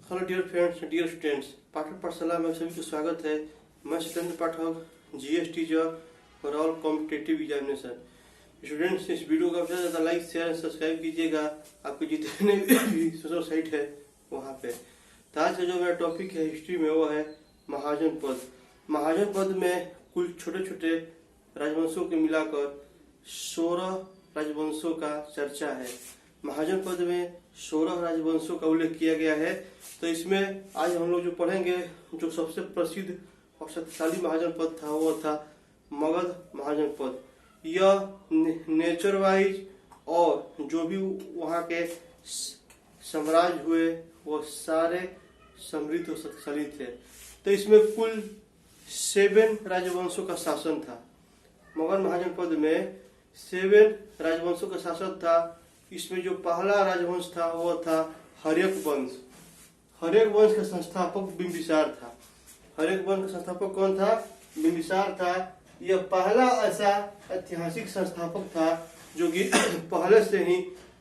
Hello dear friends, dear students, Pathak Pathshala में सभी को स्वागत है। मैं Satyendra Pathak, GS teacher for all competitive examination. Students, इस वीडियो को ज़्यादा से ज़्यादा लाइक शेयर एंड सब्सक्राइब कीजिएगा आपके जितने भी सोशल साइट है वहाँ पे। तो आज का जो मेरा टॉपिक है हिस्ट्री में वो है महाजन पद। महाजन पद में कुल छोटे छोटे राजवंशों के मिलाकर 16 राजवंशों का चर्चा है। महाजन पद में 16 राजवंशों का उल्लेख किया गया है। तो इसमें आज हम लोग जो पढ़ेंगे, जो सबसे प्रसिद्ध और शक्तिशाली महाजन पद था वो था मगध महाजन पद। यह नेचर वाइज और जो भी वहाँ के साम्राज्य हुए वो सारे समृद्ध और शक्तिशाली थे। तो इसमें कुल 7 राजवंशों का शासन था। मगध महाजन पद में 7 राजवंशों का शासन था। इसमें जो पहला राजवंश था वो था हर्यक वंश। हर्यक वंश का संस्थापक बिंबिसार था। हर्यक वंश का संस्थापक कौन था? बिंबिसार था। यह पहला ऐसा ऐतिहासिक संस्थापक था जो कि पहले से ही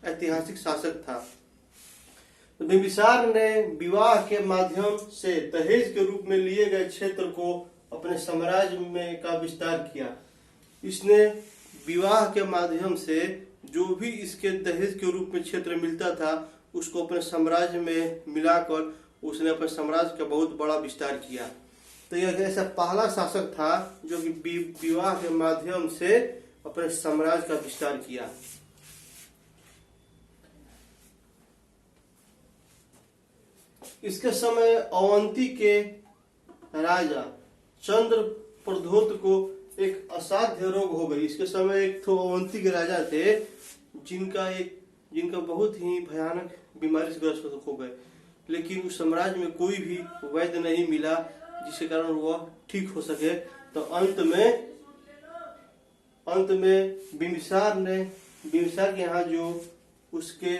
ऐतिहासिक शासक था। तो बिंबिसार ने विवाह के माध्यम से दहेज के रूप में लिए गए क्षेत्र को अपने साम्राज्य में का विस्तार किया। इसने विवाह के माध्यम से जो भी इसके दहेज के रूप में क्षेत्र मिलता था उसको अपने साम्राज्य में मिलाकर उसने अपने साम्राज्य का बहुत बड़ा विस्तार किया। तो यह ऐसा पहला शासक था जो कि विवाह के माध्यम से अपने साम्राज्य का विस्तार किया। इसके समय अवंती के राजा चंद्र प्रद्योत को एक असाध्य रोग हो गई। इसके समय एक तो अवंती के राजा थे जिनका बहुत ही भयानक बीमारी से ग्रस्त हो गए, लेकिन उस साम्राज्य में कोई भी वैद्य नहीं मिला जिसके कारण वह ठीक हो सके। तो अंत में बिंबिसार के यहाँ जो उसके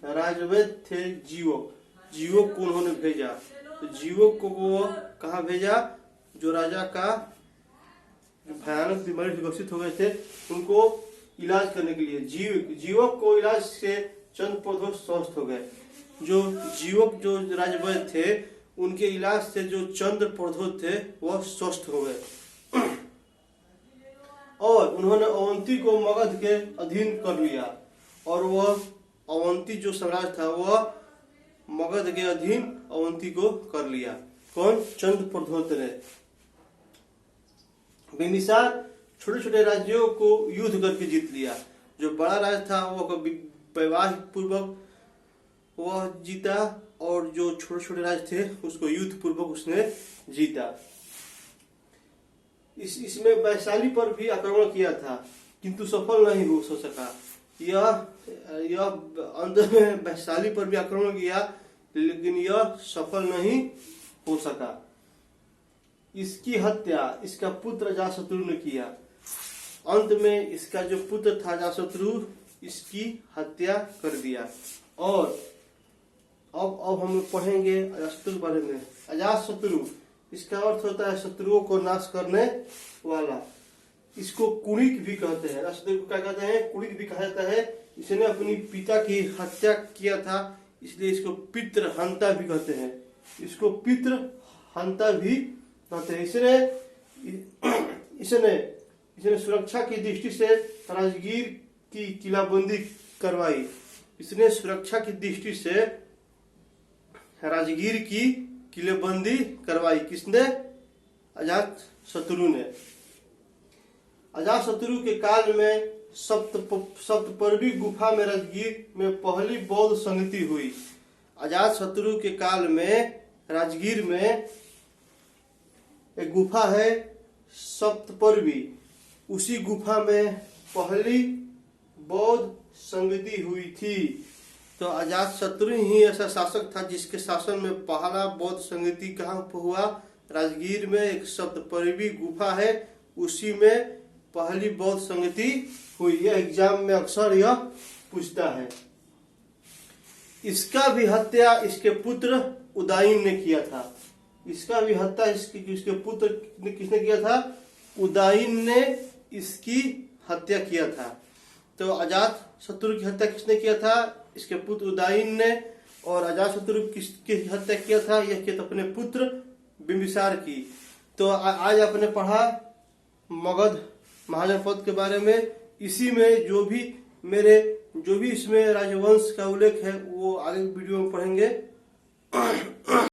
राजवैद्य थे जीवक को उन्होंने भेजा। तो जीवक को वो कहाँ भेजा? जो राजा का भयानक बीमारी से ग्रसित हो गए थे उनको इलाज करने के लिए। जीवक को इलाज से चंद प्रद्योत स्वस्थ हो गए। जो जीवक जो राजवैद्य थे उनके इलाज से जो चंद्र प्रद्योत थे वह स्वस्थ हो गए और उन्होंने अवंती को मगध के अधीन कर लिया और वह अवंती जो साम्राज्य था वह मगध के अधीन अवंती को कर लिया। कौन? चंद्र प्रद्योत ने। बिंबिसार छोटे छोटे राज्यों को युद्ध करके जीत लिया। जो बड़ा राज्य था वो वैवाहिक पूर्वक वह जीता और जो छोटे छोटे राज्य थे उसको युद्ध पूर्वक उसने जीता। इसमें वैशाली पर भी आक्रमण किया था किंतु सफल नहीं हो सका। यह अंत में वैशाली पर भी आक्रमण किया लेकिन यह सफल नहीं हो सका। इसकी हत्या इसका पुत्र अजातशत्रु ने किया। अंत में इसका जो पुत्र था अजातशत्रु इसकी हत्या कर दिया। और अब हम पढ़ेंगे अजातशत्रु के बारे में। अजातशत्रु इसका अर्थ होता है शत्रुओं को नाश करने वाला। इसको कुणिक भी कहते हैं। अजातशत्रु को क्या कहते हैं? कुणिक भी कहा जाता है। इसने अपनी पिता की हत्या किया था इसलिए इसको पितृहंता भी कहते हैं। इसको पितृहंता भी कहते हैं। इसने सुरक्षा की दृष्टि से राजगीर की किलाबंदी करवाई। इसने सुरक्षा की दृष्टि से राजगीर की किलेबंदी करवाई। किसने? अजातशत्रु ने। अजातशत्रु के काल में सप्तपर्वी गुफा में राजगीर में पहली बौद्ध संगति हुई। अजातशत्रु के काल में राजगीर में एक गुफा है सप्तपर्वी, उसी गुफा में पहली बौद्ध संगति हुई थी। तो अजातशत्रु ही ऐसा शासक था जिसके शासन में पहला बौद्ध संगति कहाँ पर हुआ? राजगीर में एक सप्तपर्वी गुफा है, उसी में पहली बौद्ध संगति हुई। यह एग्जाम में अक्सर यह पूछता है। इसका भी हत्या इसके पुत्र उदयन ने किया था। इसका भी हत्या इसके पुत्र ने किसने किया था? उदयन ने इसकी हत्या किया था। तो अजातशत्रु की हत्या किसने किया था? इसके पुत्र उदयन ने। और अजातशत्रु किसकी हत्या किया था? यह किया था अपने पुत्र बिंबिसार की। तो आज आपने पढ़ा मगध महाजन पद के बारे में। इसी में जो भी इसमें राजवंश का उल्लेख है वो आगे वीडियो में पढ़ेंगे।